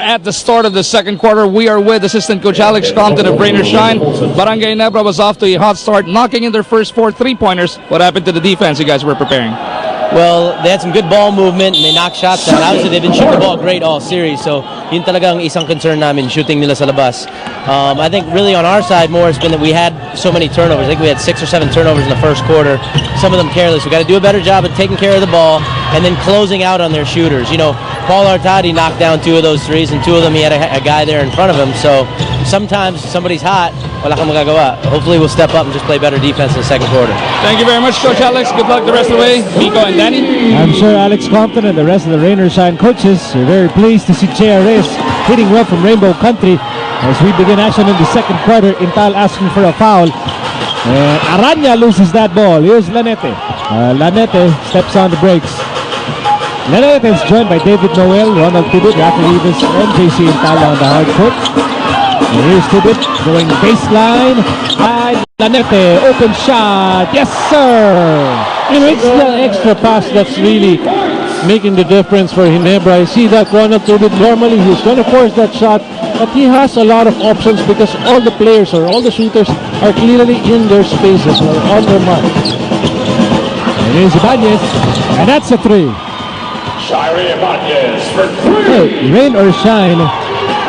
at the start of the second quarter. We are with assistant coach Alex Compton of Rain or Shine. Barangay Ginebra was off to a hot start, knocking in their first 4 3-pointers. What happened to the defense you guys were preparing? Well, they had some good ball movement and they knocked shots down. Obviously, they've been shooting the ball great all series, so yun talagang isang concern namin, shooting nila sa labas. I think really on our side more, it's been that we had so many turnovers. I think we had 6 or 7 turnovers in the first quarter, some of them careless. We got to do a better job of taking care of the ball and then closing out on their shooters. You know, Paul Artadi knocked down 2 of those threes, and 2 of them he had a guy there in front of him. So sometimes somebody's hot, wala kang magagawa. Hopefully we'll step up and just play better defense in the second quarter. Thank you very much, Coach Alex. Good luck the rest of the way. Miko and Danny. I'm sure Alex Compton and the rest of the Rain or Shine coaches are very pleased to see JRS hitting well from Rainbow Country. As we begin action in the second quarter, Intal asking for a foul. And Aranya loses that ball. Here's Lanete. Lanete steps on the brakes. Lanete is joined by David Noel, Ronald Tibet, Rafi Rivas, and JC Intal on the hard court. And here's Tibet going baseline. And Lanete, open shot. Yes, sir. You know, it's the extra pass that's really making the difference for Ginebra. I see that Ronald Tubit, normally he's going to force that shot, but he has a lot of options because all the players or all the shooters are clearly in their spaces or on their mark. And here's Ibanez, and that's a 3. Hey, Rain or Shine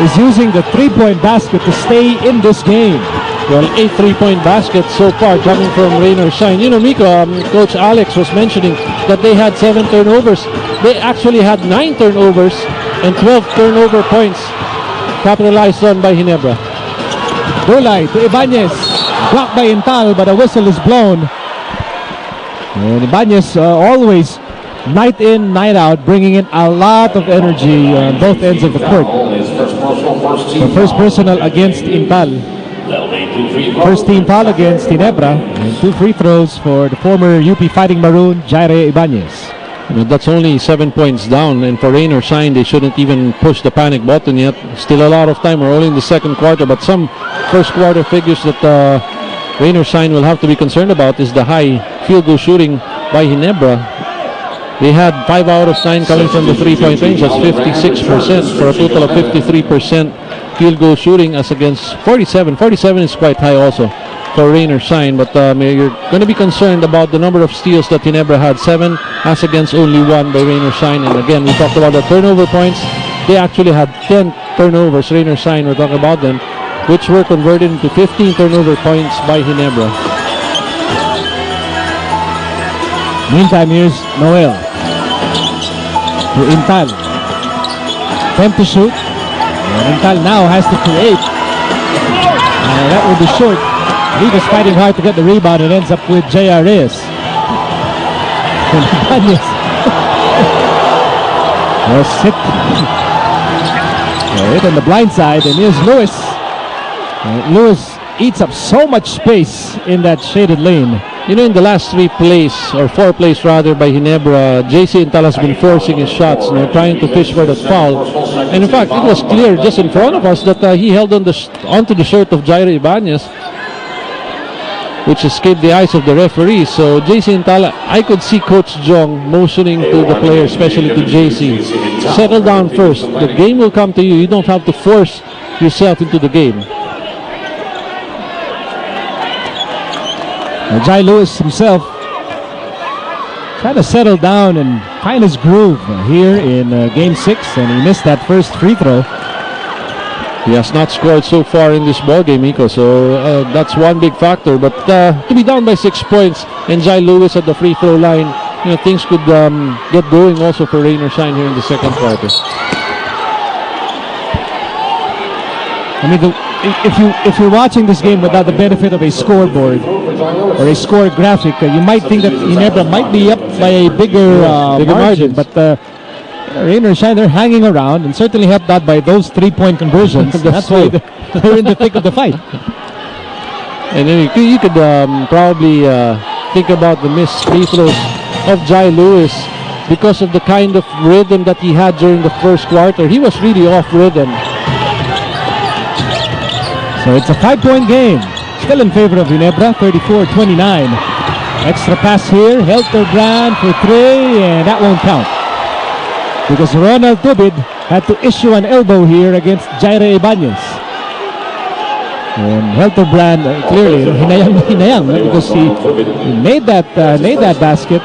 is using the 3-point basket to stay in this game. Well, 8 3-point baskets so far coming from Rain or Shine. You know, Miko, Coach Alex was mentioning that they had 7 turnovers. They actually had 9 turnovers and 12 turnover points capitalized on by Ginebra. Bulay to Ibanez. Blocked by Intal, but a whistle is blown. And Ibanez always night in, night out, bringing in a lot of energy on both ends of the court. The first personal against Intal. First team foul against Ginebra, and 2 free throws for the former UP Fighting Maroon, Jaire Ibanez. You know, that's only 7 points down, and for Rain or Shine, they shouldn't even push the panic button yet. Still a lot of time. We're only in the second quarter, but some first quarter figures that Rain or Shine will have to be concerned about is the high field goal shooting by Ginebra. They had 5 out of 9 coming from the 3-point range. That's 56% for a total of 53% field goal shooting as against 47. 47 is quite high also for Rain or Shine, but you're going to be concerned about the number of steals that Ginebra had. 7 as against only 1 by Rain or Shine. And again, we talked about the turnover points. They actually had 10 turnovers. Rain or Shine, we're talking about them, which were converted into 15 turnover points by Ginebra. Meantime, here's Noel to Intal. 10 to shoot. And Intal now has to create. And that will be short. Rivas fighting hard to get the rebound and ends up with JRS. Hit on the blind side, and here's Lewis. Lewis eats up so much space in that shaded lane. You know, in the last 3 plays, or 4 plays rather, by Ginebra, JC Intal has been forcing his shots, trying to fish for that foul. And in fact, it was clear just in front of us that he held on onto the shirt of Jaire Ibanez, which escaped the eyes of the referee. So JC Intal, I could see Coach Jong motioning to the player, especially to JC, settle down first. The game will come to you. You don't have to force yourself into the game. Jai Lewis himself trying to settle down and find his groove here in Game 6, and he missed that first free throw. He has not scored so far in this ball game, Miko, so that's one big factor. But to be down by 6 points and Jai Lewis at the free throw line, things could get going also for Rain or Shine here in the second quarter. I mean, if you're watching this game without the benefit of a scoreboard or a score graphic, you might think that Ginebra might be up by a bigger margin. But Rain or Shine, they're hanging around, and certainly helped out by those 3-point conversions. That's why they're in the thick of the fight. And then you could probably think about the missed free throws of Jai Lewis because of the kind of rhythm that he had during the first quarter. He was really off rhythm. So it's a 5-point game. Still in favor of Ginebra, 34-29. Extra pass here, Helter Brand for 3, and that won't count. Because Ronald Tubid had to issue an elbow here against Jaire Ibanez. And Helterbrand clearly hinayang because he made that basket.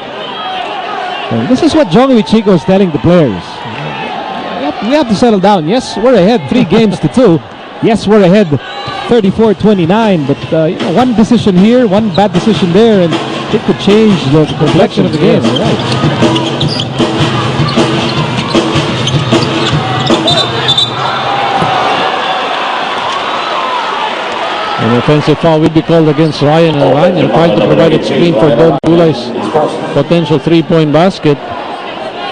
And this is what Jongi Chico is telling the players. We have to settle down. Yes, we're ahead 3 games to 2. Yes, we're ahead 34-29. But one decision here, one bad decision there, and it could change the complexion of the game. Right. An offensive foul will be called against Ryan Alvania, trying to provide a screen for Don Dulai's potential 3-point basket.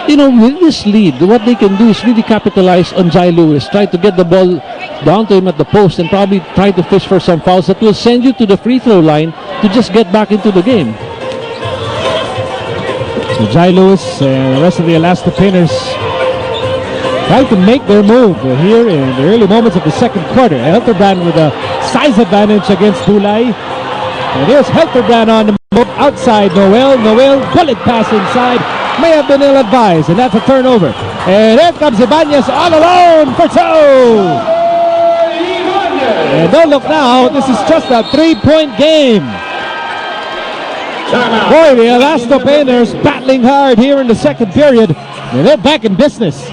With this lead, what they can do is really capitalize on Jai Lewis, try to get the ball down to him at the post, and probably try to fish for some fouls that will send you to the free throw line to just get back into the game. So Jai Lewis and the rest of the Alaska Painters trying to make their move here in the early moments of the second quarter. Helterbrand with a size advantage against Dulai. And here's Helterbrand on the move outside Noel. Noel, bullet pass inside. May have been ill-advised, and that's a turnover. And here comes Ibanez all alone for 2. And don't look now, this is just a 3-point game. Boy, the Alaska Painters battling hard here in the second period. And they're back in business.